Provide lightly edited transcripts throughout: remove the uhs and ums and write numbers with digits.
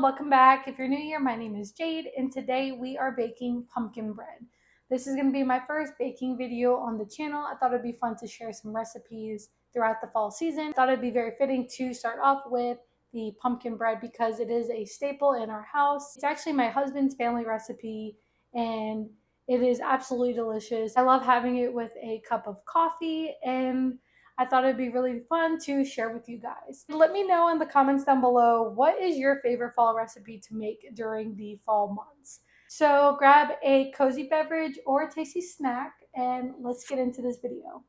welcome back. If you're new here, my name is Jade, and today we are baking pumpkin bread. This is going to be my first baking video on the channel. I thought it'd be fun to share some recipes throughout the fall season. I thought it'd be very fitting to start off with the pumpkin bread because it is a staple in our house. It's actually my husband's family recipe, and it is absolutely delicious. I love having it with a cup of coffee, and I thought it'd be really fun to share with you guys. Let me know in the comments down below, what is your favorite fall recipe to make during the fall months? So grab a cozy beverage or a tasty snack and let's get into this video.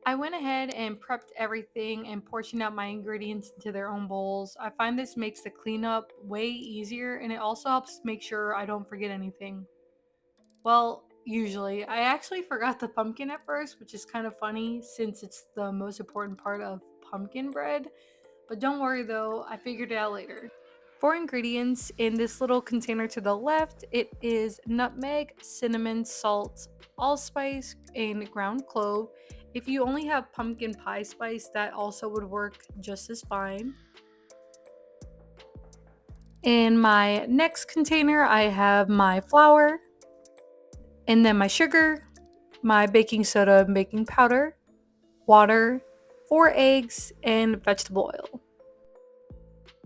I went ahead and prepped everything and portioned out my ingredients into their own bowls. I find this makes the cleanup way easier, and it also helps make sure I don't forget anything. Well, usually. I actually forgot the pumpkin at first, which is kind of funny since it's the most important part of pumpkin bread. But don't worry though, I figured it out later. For ingredients in this little container to the left, it is nutmeg, cinnamon, salt, allspice, and ground clove. If you only have pumpkin pie spice, that also would work just as fine. In my next container, I have my flour, and then my sugar, my baking soda and baking powder, water, 4 eggs, and vegetable oil.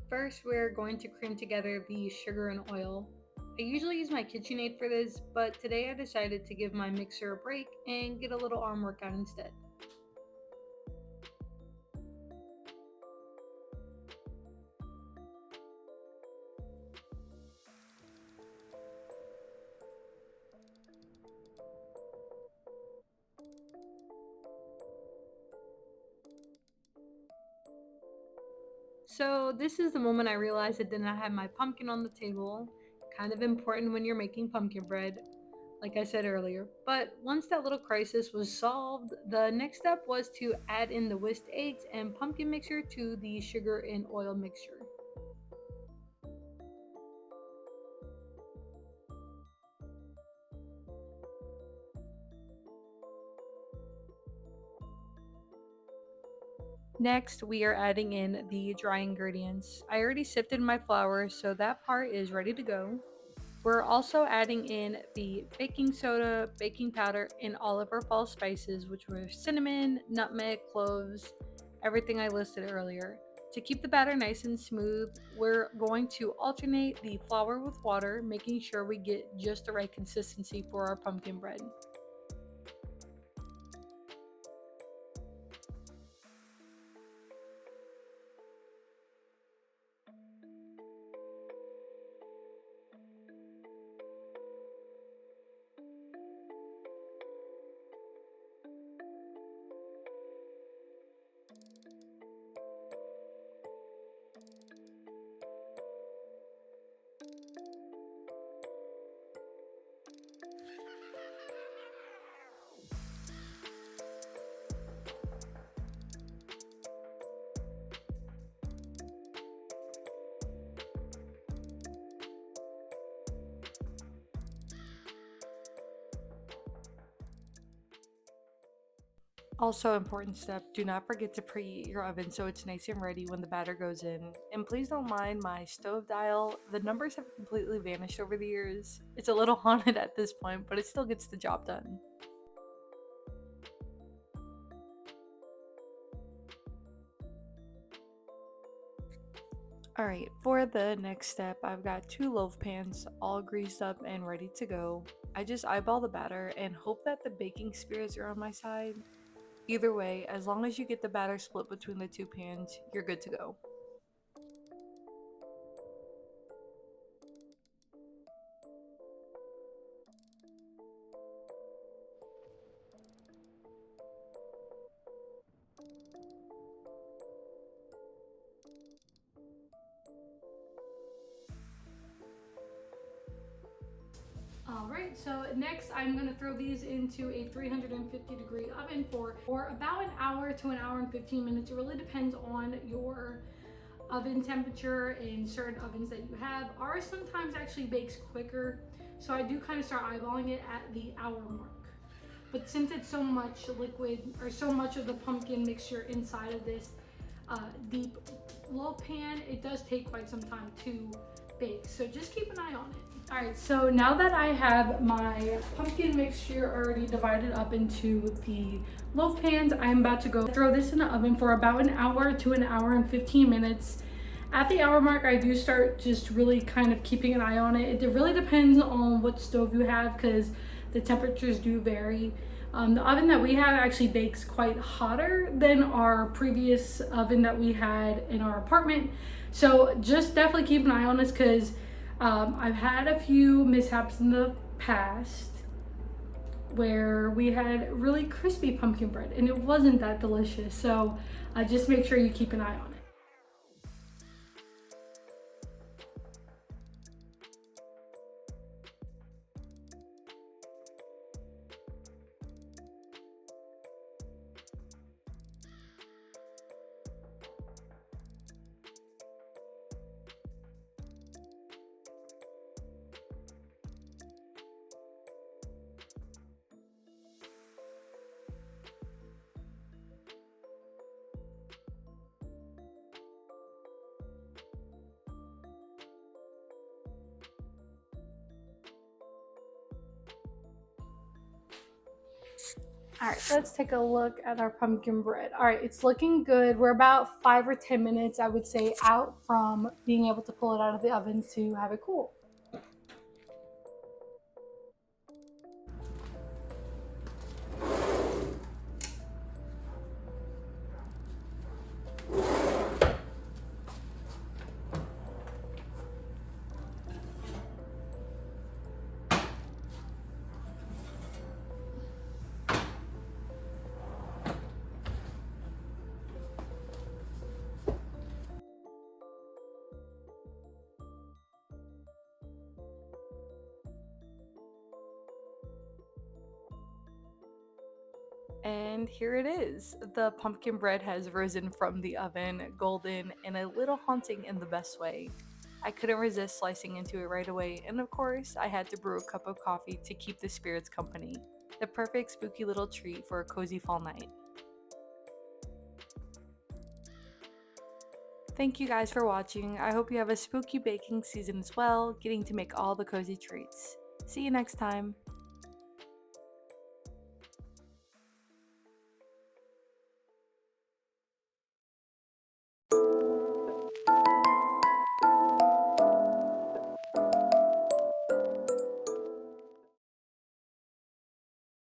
First, we're going to cream together the sugar and oil. I usually use my KitchenAid for this, but today I decided to give my mixer a break and get a little arm workout instead. So this is the moment I realized I did not have my pumpkin on the table. Kind of important when you're making pumpkin bread, like I said earlier. But once that little crisis was solved, the next step was to add in the whisked eggs and pumpkin mixture to the sugar and oil mixture. Next, we are adding in the dry ingredients. I already sifted my flour, so that part is ready to go. We're also adding in the baking soda, baking powder, and all of our fall spices, which were cinnamon, nutmeg, cloves, everything I listed earlier. To keep the batter nice and smooth, we're going to alternate the flour with water, making sure we get just the right consistency for our pumpkin bread. Also, important step, do not forget to preheat your oven so it's nice and ready when the batter goes in. And please don't mind my stove dial, the numbers have completely vanished over the years. It's a little haunted at this point, but it still gets the job done. Alright, for the next step, I've got 2 loaf pans all greased up and ready to go. I just eyeball the batter and hope that the baking spirits are on my side. Either way, as long as you get the batter split between the 2 pans, you're good to go. Alright, so next I'm going to throw these into a 350-degree oven for about an hour to an hour and 15 minutes. It really depends on your oven temperature in certain ovens that you have. Ours sometimes actually bakes quicker, so I do kind of start eyeballing it at the hour mark. But since it's so much liquid, or so much of the pumpkin mixture inside of this deep loaf pan, it does take quite some time to bake, so just keep an eye on it. All right, so now that I have my pumpkin mixture already divided up into the loaf pans, I'm about to go throw this in the oven for about an hour to an hour and 15 minutes. At the hour mark, I do start just really kind of keeping an eye on it. It really depends on what stove you have because the temperatures do vary. The oven that we have actually bakes quite hotter than our previous oven that we had in our apartment. So just definitely keep an eye on this because I've had a few mishaps in the past where we had really crispy pumpkin bread and it wasn't that delicious. So just make sure you keep an eye on it. All right, let's take a look at our pumpkin bread. All right, it's looking good. We're about 5 or 10 minutes, I would say, out from being able to pull it out of the oven to have it cool. And here it is. The pumpkin bread has risen from the oven, golden and a little haunting in the best way. I couldn't resist slicing into it right away, and of course, I had to brew a cup of coffee to keep the spirits company. The perfect spooky little treat for a cozy fall night. Thank you guys for watching. I hope you have a spooky baking season as well, getting to make all the cozy treats. See you next time.